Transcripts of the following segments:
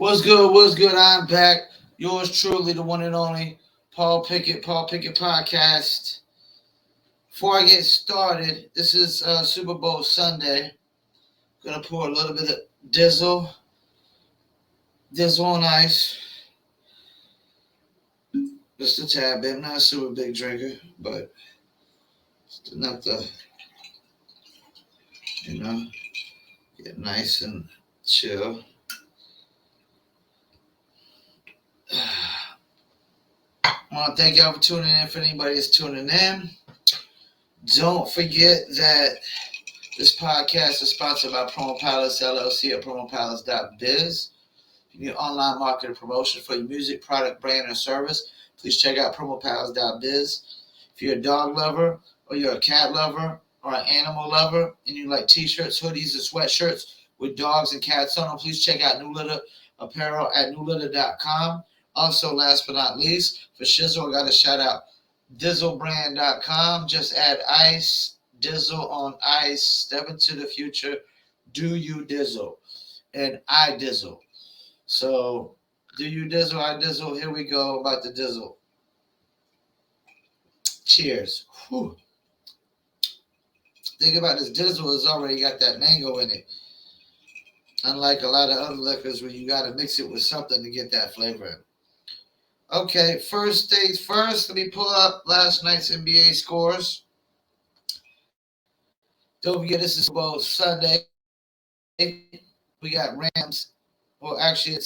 What's good? What's good? I'm back. Yours truly, the one and only Paul Pickett, Paul Pickett Podcast. Before I get started, this is Super Bowl Sunday. Gonna pour a little bit of Dizzle on ice. Just a tad bit. I'm not a super big drinker, but it's enough to, you know, get nice and chill. I want to thank y'all for tuning in. For anybody that's tuning in, don't forget that this podcast is sponsored by Promo Palace LLC at promopalace.biz. If you need online marketing promotion for your music, product, brand, or service, please check out promopalace.biz. If you're a dog lover, or you're a cat lover, or an animal lover, and you like t-shirts, hoodies, and sweatshirts with dogs and cats on them, please check out New Litter Apparel at newlitter.com. Also, last but not least, for Shizzle, I got to shout out dizzlebrand.com. Just add ice, Dizzle on ice, step into the future, do you Dizzle, and I Dizzle. So, do you Dizzle, I Dizzle, here we go about the Dizzle. Cheers. Whew. Think about this Dizzle, it's already got that mango in it. Unlike a lot of other liquors where you got to mix it with something to get that flavor. Okay, first things first, let me pull up last night's NBA scores. Don't forget, this is Super Bowl Sunday. We got Rams. Well, actually,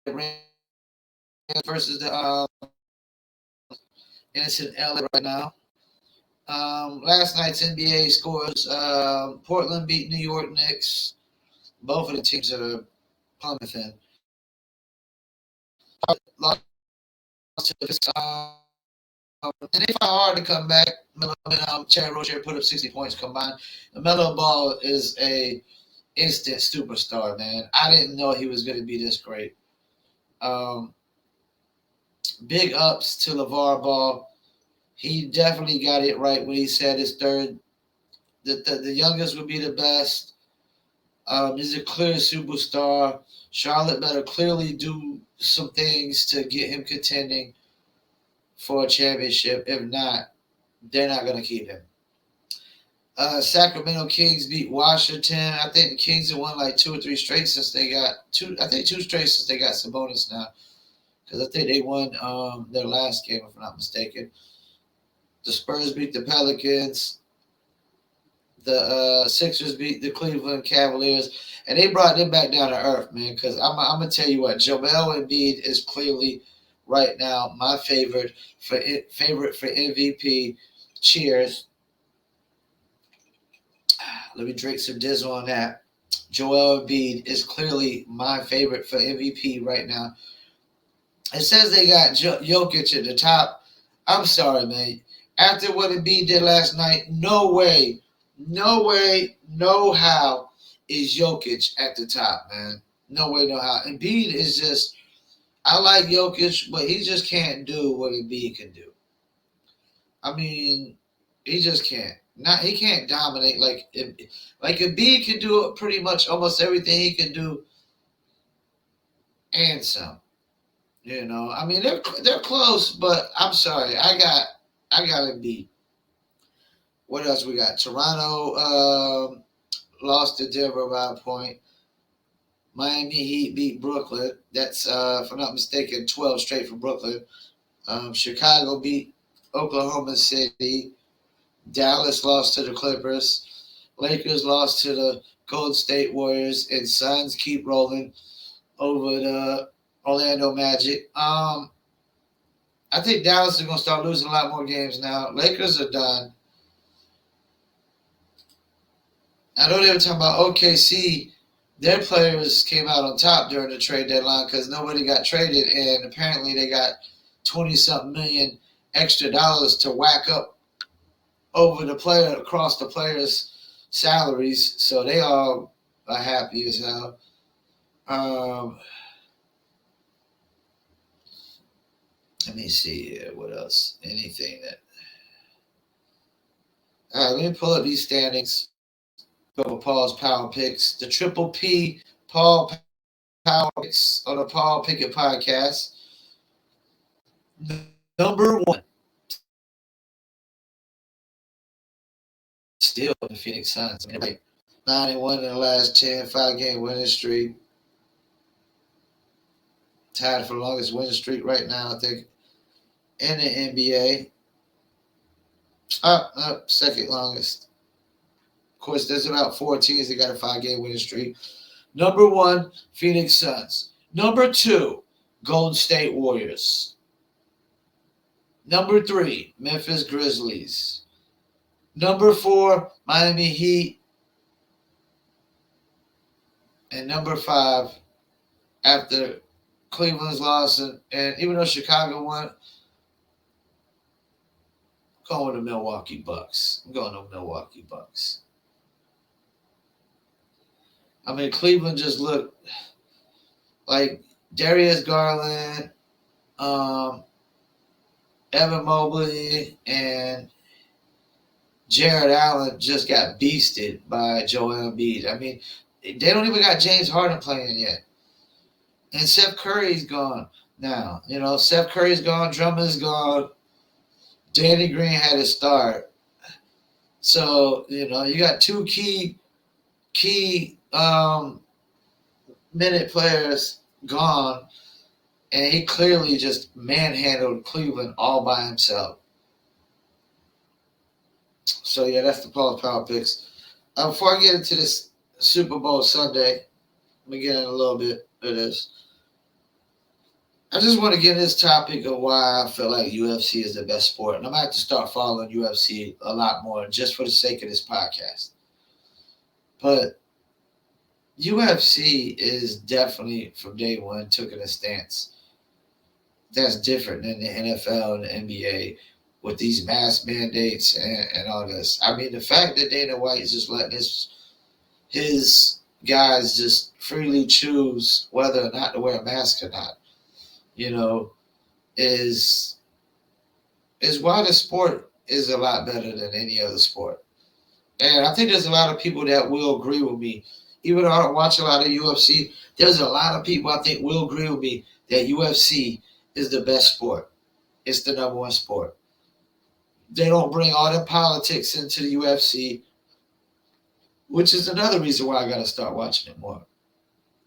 Rams versus the and it's in LA right now. Last night's NBA scores: Portland beat New York Knicks. Both of the teams are plummeting. Lost to and they find hard to come back. Melo and Chad Rozier put up 60 points combined. Melo Ball is a instant superstar, man. I didn't know he was going to be this great. Big ups to LeVar Ball. He definitely got it right when he said his third. The youngest would be the best. He's a clear superstar. Charlotte better clearly do some things to get him contending for a championship. If not, they're not going to keep him. Sacramento Kings beat Washington. I think the Kings have won like 2 or 3 straight since they got two. I think 2 straight since they got Sabonis now, because I think they won their last game, if I'm not mistaken. The Spurs beat the Pelicans. The Sixers beat the Cleveland Cavaliers, and they brought them back down to earth, man. Because I'm gonna tell you what, Joel Embiid is clearly right now my favorite for MVP. Cheers. Let me drink some Dizzle on that. Joel Embiid is clearly my favorite for MVP right now. It says they got Jokic at the top. I'm sorry, man. After what Embiid did last night, no way, no how is Jokic at the top, man. No way, no how. Embiid is just, I like Jokic, but he just can't do what Embiid can do. I mean, he just can't. He can't dominate like Embiid can do pretty much almost everything he can do, and some. I mean they're close, but I'm sorry, I got Embiid. What else we got? Toronto lost to Denver by a point. Miami Heat beat Brooklyn. That's, if I'm not mistaken, 12 straight for Brooklyn. Chicago beat Oklahoma City. Dallas lost to the Clippers. Lakers lost to the Golden State Warriors. And Suns keep rolling over the Orlando Magic. I think Dallas is going to start losing a lot more games now. Lakers are done. I know they were talking about OKC. Their players came out on top during the trade deadline because nobody got traded, and apparently they got 20-something million extra dollars to whack up over the player across the players' salaries. So they all are happy as hell. Let me see here. What else? Anything that. All right, let me pull up these standings. Go for Paul's Power Picks. The Triple P Paul Power Picks on the Paul Pickett podcast. Number one, still the Phoenix Suns. 9-1 in the last 10, 5-game winning streak. Tied for the longest winning streak right now, I think, in the NBA. Second longest. Of course, there's about 4 teams that got a 5-game winning streak. Number one, Phoenix Suns. Number two, Golden State Warriors. Number three, Memphis Grizzlies. Number four, Miami Heat. And number five, after Cleveland's loss, and even though Chicago won, I'm going with the Milwaukee Bucks. I'm going to Milwaukee Bucks. I mean, Cleveland just looked like Darius Garland, Evan Mobley, and Jared Allen just got beasted by Joel Embiid. I mean, they don't even got James Harden playing yet. And Seth Curry's gone now. You know, Seth Curry's gone, Drummond's gone. Danny Green had to start. So, you know, you got two key minute players gone, and he clearly just manhandled Cleveland all by himself. So, yeah, that's the Paul Power Picks. Before I get into this Super Bowl Sunday, let me get in a little bit of this. I just want to get this topic of why I feel like UFC is the best sport. And I'm going to have to start following UFC a lot more just for the sake of this podcast. But UFC is definitely, from day one, taking a stance that's different than the NFL and the NBA with these mask mandates and all this. I mean, the fact that Dana White is just letting his guys just freely choose whether or not to wear a mask or not, you know, is why the sport is a lot better than any other sport. And I think there's a lot of people that will agree with me. Even though I don't watch a lot of UFC, there's a lot of people I think will agree with me that UFC is the best sport. It's the number one sport. They don't bring all the politics into the UFC, which is another reason why I got to start watching it more.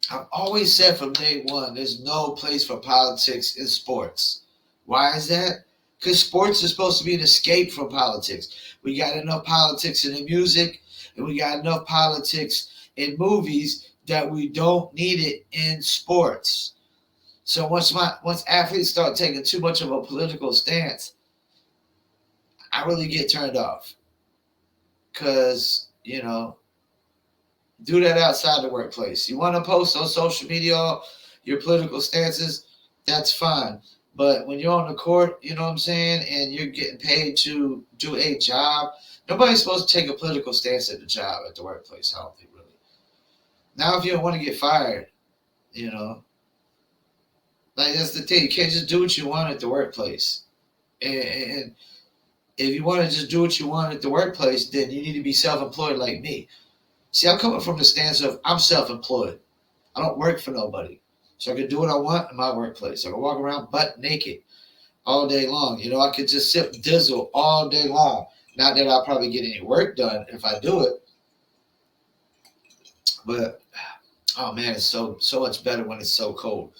I've always said from day one, there's no place for politics in sports. Why is that? Because sports is supposed to be an escape from politics. We got enough politics in the music, and we got enough politics in movies that we don't need it in sports. So once athletes start taking too much of a political stance, I really get turned off. Because, you know, do that outside the workplace. You want to post on social media your political stances, that's fine. But when you're on the court, you know what I'm saying, and you're getting paid to do a job, nobody's supposed to take a political stance at the job, at the workplace, I don't think, really. Now, if you don't want to get fired, you know, like that's the thing. You can't just do what you want at the workplace. And if you want to just do what you want at the workplace, then you need to be self-employed like me. See, I'm coming from the stance of I'm self-employed. I don't work for nobody. So I can do what I want in my workplace. I can walk around butt naked all day long. You know, I could just sip Dizzle all day long. Not that I'll probably get any work done if I do it. But, oh man, it's so much better when it's so cold.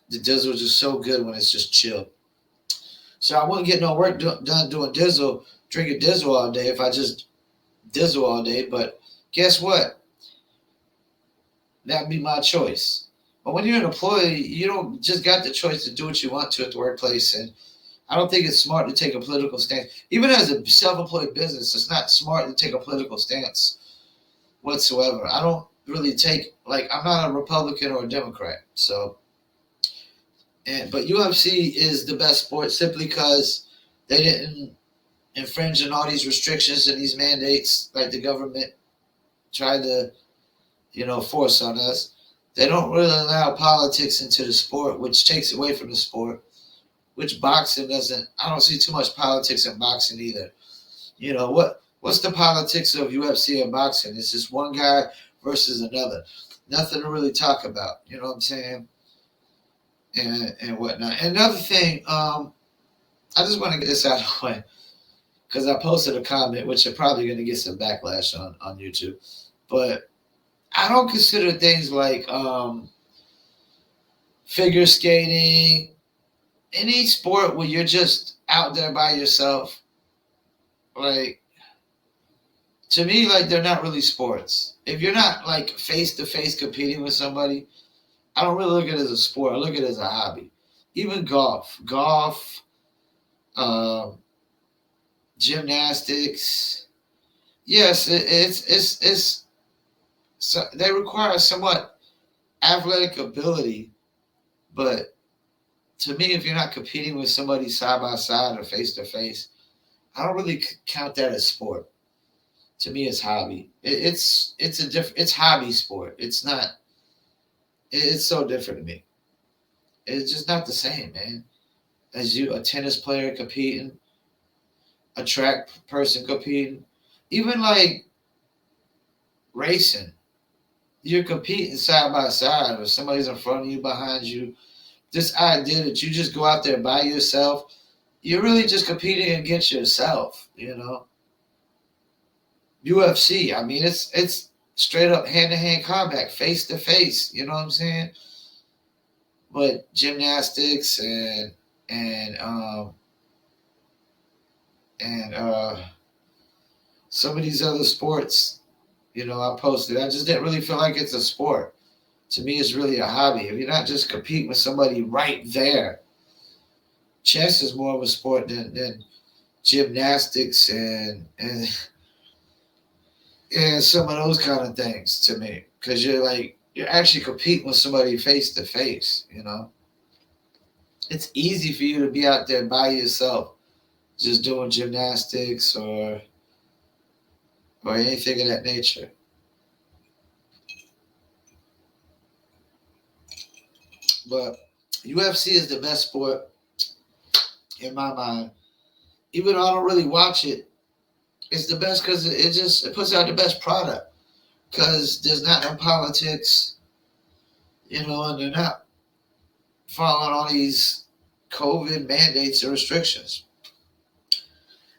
The Dizzle is just so good when it's just chill. So I wouldn't get no work done doing Dizzle, drinking Dizzle all day if I just Dizzle all day. But guess what? That'd be my choice. But when you're an employee, you don't just got the choice to do what you want to at the workplace. And I don't think it's smart to take a political stance. Even as a self-employed business, it's not smart to take a political stance whatsoever. I don't really I'm not a Republican or a Democrat. But UFC is the best sport simply because they didn't infringe on all these restrictions and these mandates like the government tried to, force on us. They don't really allow politics into the sport, which takes away from the sport, which boxing doesn't. I don't see too much politics in boxing either. You know, what's the politics of UFC and boxing? It's just one guy versus another. Nothing to really talk about. You know what I'm saying? And whatnot. And another thing, I just want to get this out of the way because I posted a comment, which are probably going to get some backlash on YouTube. But I don't consider things like figure skating, any sport where you're just out there by yourself. Like, to me, like, they're not really sports. If you're not like face to face competing with somebody, I don't really look at it as a sport. I look at it as a hobby. Even golf, um, gymnastics. Yes, it's so they require somewhat athletic ability, but to me, if you're not competing with somebody side by side or face to face, I don't really count that as sport. To me, it's hobby. It's a different. It's hobby sport. It's not. It's so different to me. It's just not the same, man. As you, a tennis player competing, a track person competing, even like racing. You're competing side by side, or somebody's in front of you, behind you. This idea that you just go out there by yourself, you're really just competing against yourself. You know, UFC. I mean, it's straight up hand to hand combat, face to face. You know what I'm saying? But gymnastics and um and some of these other sports, you know, I posted. I just didn't really feel like it's a sport. To me, it's really a hobby. If you're not just competing with somebody right there, chess is more of a sport than gymnastics and some of those kind of things to me, because you're actually competing with somebody face to face. You know, it's easy for you to be out there by yourself, just doing gymnastics or anything of that nature. But UFC is the best sport in my mind. Even though I don't really watch it, it's the best because it puts out the best product. Because there's not no politics, you know, and they're not following all these COVID mandates or restrictions.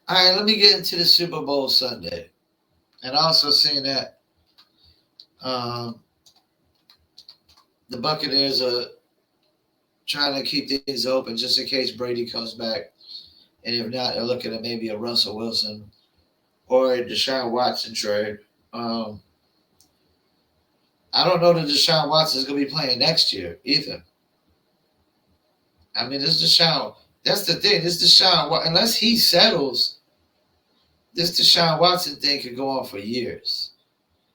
All right, let me get into the Super Bowl Sunday, and also seeing that um, the Buccaneers are trying to keep things open just in case Brady comes back, and if not, they're looking at maybe a Russell Wilson or a Deshaun Watson trade. Um, I don't know that Deshaun Watson is going to be playing next year either. I mean, this Deshaun. That's the thing. This Deshaun, unless he settles, this Deshaun Watson thing could go on for years.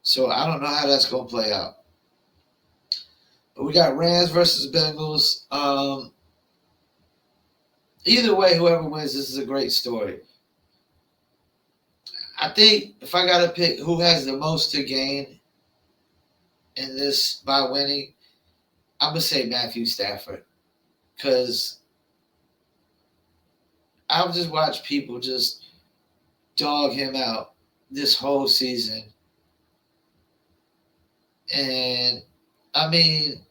So I don't know how that's going to play out. But we got Rams versus Bengals. Either way, whoever wins, this is a great story. I think if I got to pick who has the most to gain in this by winning, I'm going to say Matthew Stafford. Because I've just watched people just dog him out this whole season. And I mean,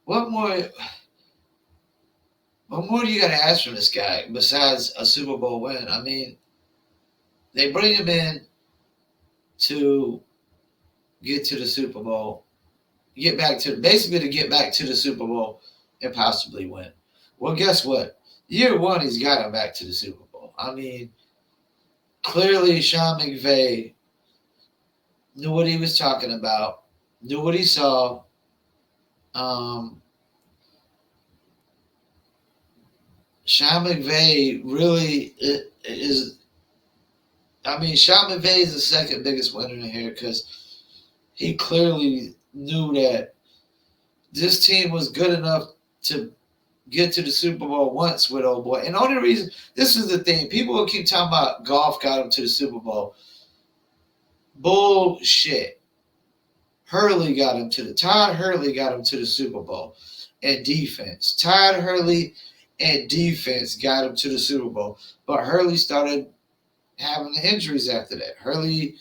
what more do you got to ask from this guy besides a Super Bowl win? I mean, they bring him in to get to the Super Bowl, get back to the Super Bowl and possibly win. Well, guess what? Year one, he's got him back to the Super Bowl. I mean, clearly Sean McVay knew what he was talking about, knew what he saw. Sean McVay really is. I mean, Sean McVay is the second biggest winner in here because he clearly knew that this team was good enough to get to the Super Bowl once with old boy. And the only reason, this is the thing, people will keep talking about golf got him to the Super Bowl. Bullshit. Todd Hurley got him to the Super Bowl. And defense. Todd Hurley and defense got him to the Super Bowl. But Hurley started having the injuries after that. Hurley,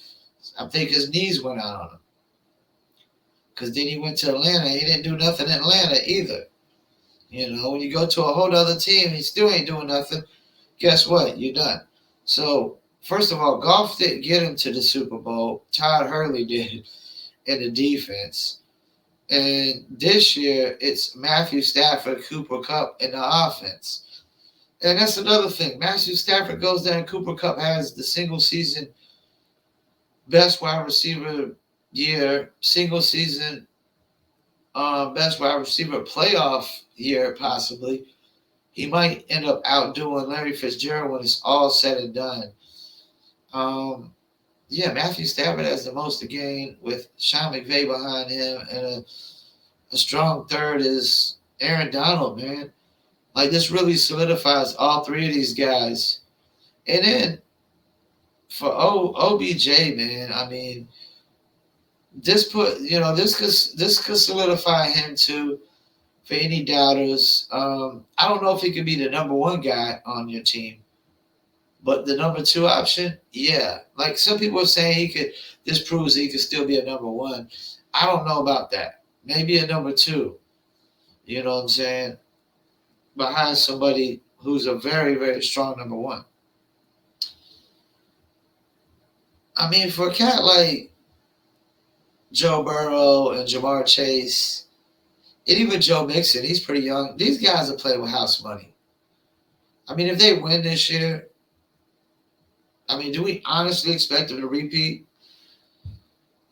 I think his knees went out on him. Because then he went to Atlanta. He didn't do nothing in Atlanta either. When you go to a whole other team, he still ain't doing nothing. Guess what? You're done. So, first of all, Goff didn't get him to the Super Bowl. Todd Hurley did in the defense. And this year, it's Matthew Stafford, Cooper Kupp in the offense. And that's another thing. Matthew Stafford goes there, and Cooper Kupp has the single season best wide receiver year, single season best wide receiver playoff year, possibly. He might end up outdoing Larry Fitzgerald when it's all said and done. Matthew Stafford has the most to gain with Sean McVay behind him, and a strong third is Aaron Donald, man. Like, this really solidifies all three of these guys. And then for OBJ, man, I mean, this could solidify him too. For any doubters, I don't know if he could be the number one guy on your team, but the number two option, yeah. Like, some people are saying this proves he could still be a number one. I don't know about that. Maybe a number two. You know what I'm saying? Behind somebody who's a very, very strong number one. I mean, for a cat like Joe Burrow and Jamar Chase, and even Joe Mixon, he's pretty young. These guys are playing with house money. I mean, if they win this year, I mean, do we honestly expect them to repeat?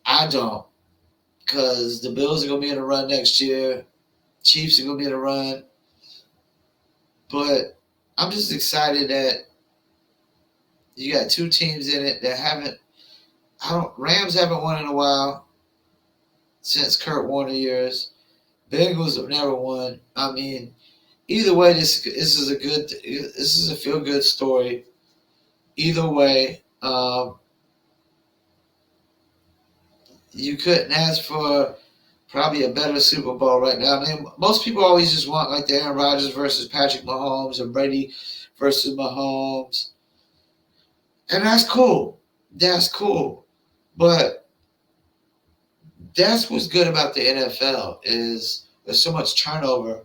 I don't. Because the Bills are going to be in a run next year. Chiefs are going to be in a run. But I'm just excited that you got two teams in it that Rams haven't won in a while since Kurt Warner years. Bengals have never won. I mean, either way, this is a feel good story. Either way, you couldn't ask for probably a better Super Bowl right now. I mean, most people always just want like the Aaron Rodgers versus Patrick Mahomes or Brady versus Mahomes, and that's cool. That's cool, but that's what's good about the NFL is there's so much turnover,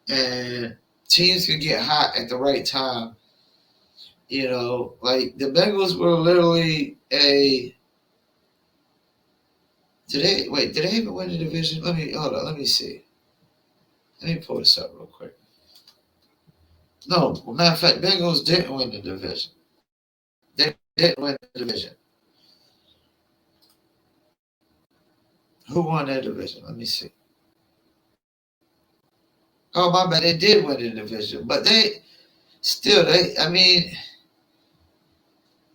and teams can get hot at the right time. Like the Bengals were literally Did they even win the division? Let me see. Let me pull this up real quick. No, matter of fact, Bengals didn't win the division. They didn't win the division. Who won that division? Let me see. Oh, my bad. They did win the division, but they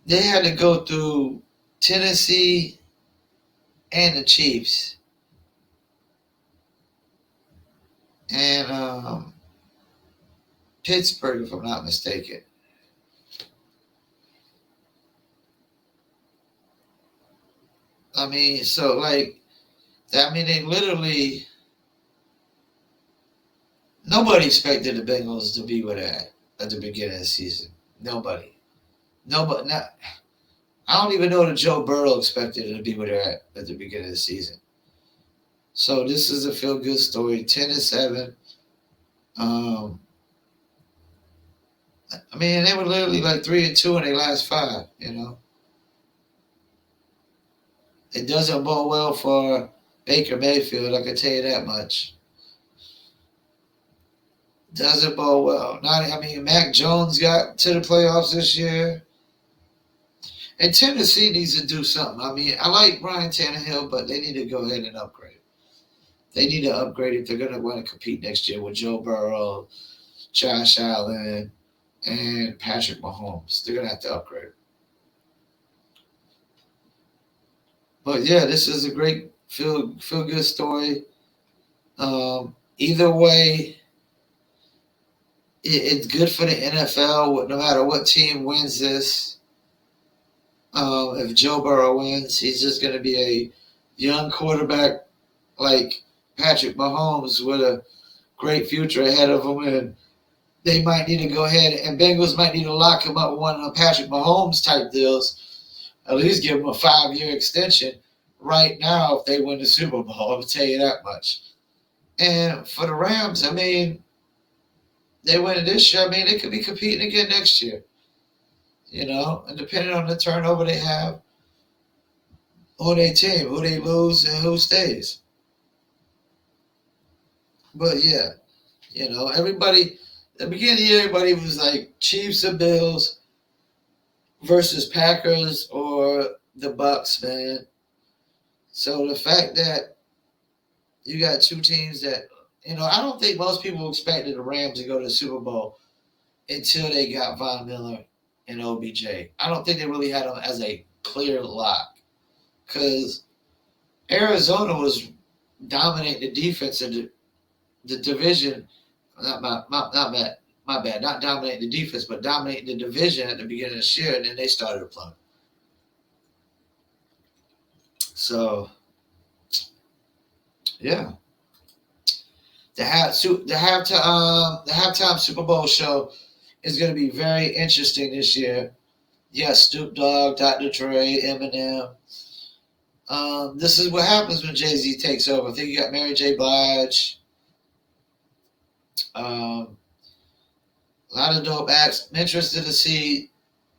had to go through Tennessee and the Chiefs. And Pittsburgh, if I'm not mistaken. I mean, they literally, nobody expected the Bengals to be where they're at the beginning of the season. Nobody. I don't even know that Joe Burrow expected it to be where they're at the beginning of the season. So this is a feel-good story. 10-7. They were literally like 3-2 in their last 5. It doesn't bode well for Baker Mayfield, I can tell you that much. Doesn't bode well. Mac Jones got to the playoffs this year. And Tennessee needs to do something. I like Ryan Tannehill, but they need to go ahead and upgrade. They need to upgrade if they're going to want to compete next year with Joe Burrow, Josh Allen, and Patrick Mahomes. They're going to have to upgrade. But yeah, this is a great feel good story. Either way, it's good for the NFL. No matter what team wins this, if Joe Burrow wins, he's just going to be a young quarterback like Patrick Mahomes with a great future ahead of him, and they might need to go ahead and Bengals might need to lock him up with one of the Patrick Mahomes type deals. At least give him a 5-year extension right now if they win the Super Bowl. I'll tell you that much. And for the Rams, I mean, they win it this year. I mean, they could be competing again next year. And depending on the turnover they have on their team, who they lose and who stays. But yeah, everybody, at the beginning of the year, everybody was like Chiefs and Bills versus Packers or the Bucks, man. So the fact that you got two teams that, I don't think most people expected the Rams to go to the Super Bowl until they got Von Miller and OBJ. I don't think they really had them as a clear lock because Arizona was dominating the defense in the division. My bad. Not dominating the defense, but dominating the division at the beginning of this year, and then they started playing. So, yeah. The halftime Super Bowl show is going to be very interesting this year. Yes, Snoop Dogg, Dr. Dre, Eminem. This is what happens when Jay-Z takes over. I think you got Mary J. Blige. A lot of dope acts. I'm interested to see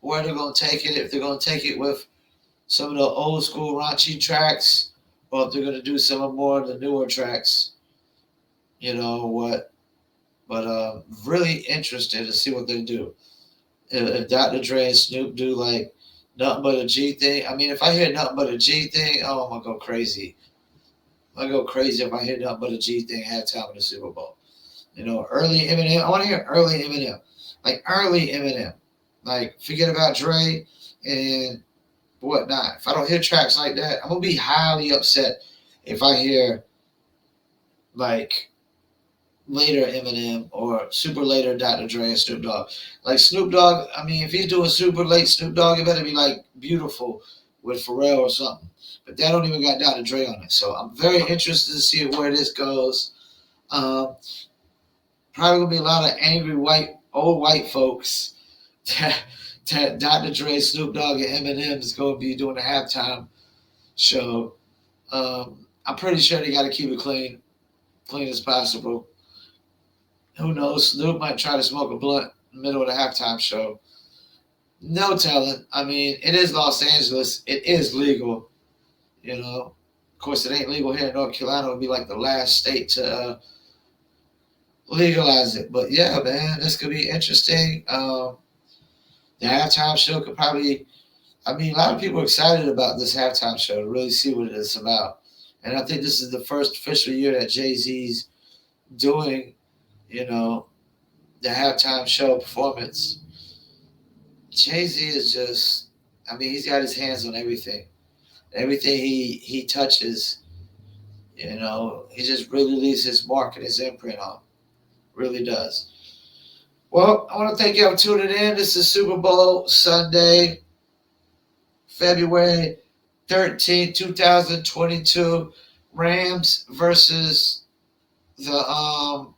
where they're going to take it. If they're going to take it with some of the old school raunchy tracks, or if they're going to do some more of the newer tracks. But really interested to see what they do. If Dr. Dre and Snoop do like nothing but a G thing. I mean, if I hear nothing but a G thing, oh, I'm gonna go crazy. I go crazy if I hear nothing but a G thing halftime in the Super Bowl. Early Eminem. I want to hear early Eminem, like early Eminem. Like forget about Dre and whatnot. If I don't hear tracks like that, I'm gonna be highly upset if I hear like later Eminem or super later Dr. Dre and Snoop Dogg. Like Snoop Dogg, I mean, if he's doing super late Snoop Dogg, it better be like Beautiful with Pharrell or something. But that don't even got Dr. Dre on it. So I'm very interested to see where this goes. Probably gonna be a lot of angry old white folks that Dr. Dre, Snoop Dogg, and Eminem is gonna be doing a halftime show. I'm pretty sure they got to keep it clean as possible. Who knows? Snoop might try to smoke a blunt in the middle of the halftime show. No telling. I mean, it is Los Angeles. It is legal. Of course, it ain't legal here in North Carolina. It would be like the last state to legalize it. But yeah, man, this could be interesting. The halftime show could probably. I mean, a lot of people are excited about this halftime show to really see what it is about. And I think this is the first official year that Jay-Z's doing, the halftime show performance. Jay-Z is just, I mean, he's got his hands on everything. Everything he touches, he just really leaves his mark and his imprint on. Really does. Well, I want to thank you for tuning in. This is Super Bowl Sunday, February 13th, 2022. Rams versus the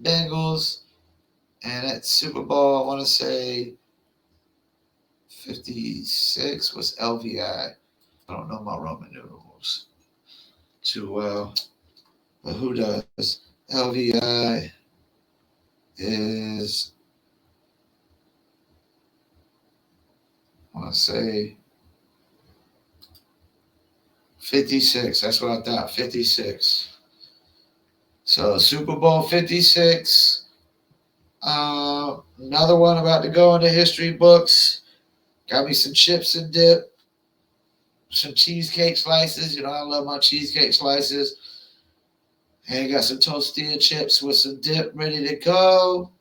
Bengals. And at Super Bowl, I want to say 56 was LVI. I don't know my Roman numerals too well, but who does? LVI is, I want to say 56. That's what I thought, 56. So Super Bowl 56. Another one about to go in the history books. Got me some chips and dip, some cheesecake slices. I love my cheesecake slices. And got some tortilla chips with some dip ready to go.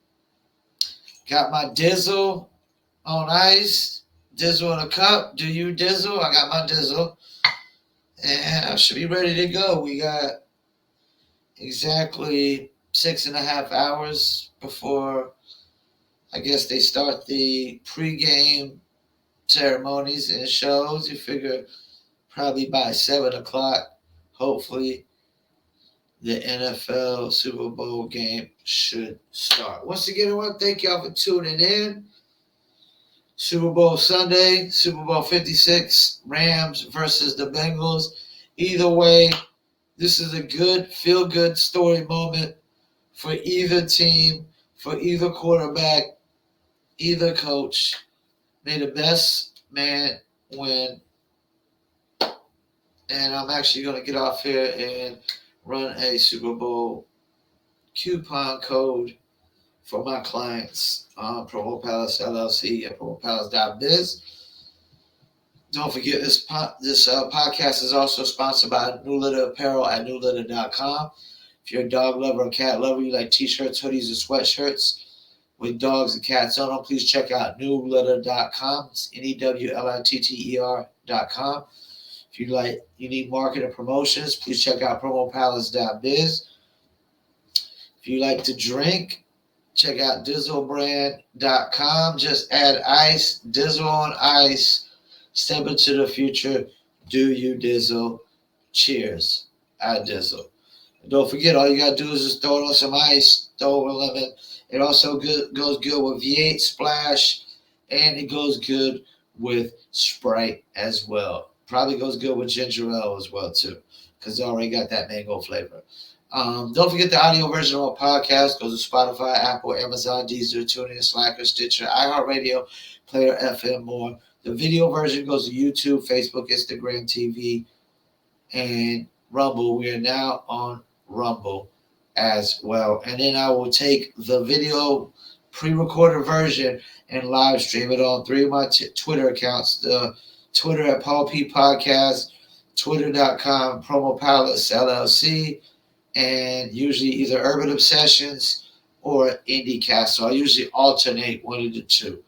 Got my dizzle on ice. Dizzle in a cup. Do you dizzle? I got my dizzle. And I should be ready to go. We got exactly 6.5 hours before I guess they start the pregame ceremonies and shows. You figure probably by 7 o'clock, hopefully, the NFL Super Bowl game should start. Once again, I want to thank y'all for tuning in. Super Bowl Sunday, Super Bowl 56, Rams versus the Bengals. Either way, this is a good, feel-good story moment for either team, for either quarterback, either coach. May the best man win. And I'm actually going to get off here and run a Super Bowl coupon code for my clients on Promo Palace LLC at promopalace.biz. Don't forget this podcast is also sponsored by New Litter Apparel at newlitter.com. If you're a dog lover or cat lover, you like t-shirts, hoodies, or sweatshirts with dogs and cats on them, please check out newlitter.com. It's NEWLITTER.com. If you need marketing promotions, please check out promopalace.biz. If you like to drink, check out dizzlebrand.com. Just add ice, Dizzle on ice. Step into the future. Do you Dizzle? Cheers. I Dizzle. And don't forget, all you got to do is just throw it on some ice, throw a lemon. It also goes good with V8 Splash, and it goes good with Sprite as well. Probably goes good with ginger ale as well, too, because it already got that mango flavor. Don't forget the audio version of our podcast goes to Spotify, Apple, Amazon, Deezer, TuneIn, Slacker, Stitcher, iHeartRadio, Player FM, more. The video version goes to YouTube, Facebook, Instagram, TV, and Rumble. We are now on Rumble as well. And then I will take the video pre-recorded version and live stream it on 3 of my Twitter accounts. The Twitter at Paul P Podcast, Twitter.com, Promo Palace LLC, and usually either Urban Obsessions or IndieCast. So I usually alternate one of the two,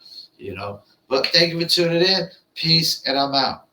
But thank you for tuning in. Peace, and I'm out.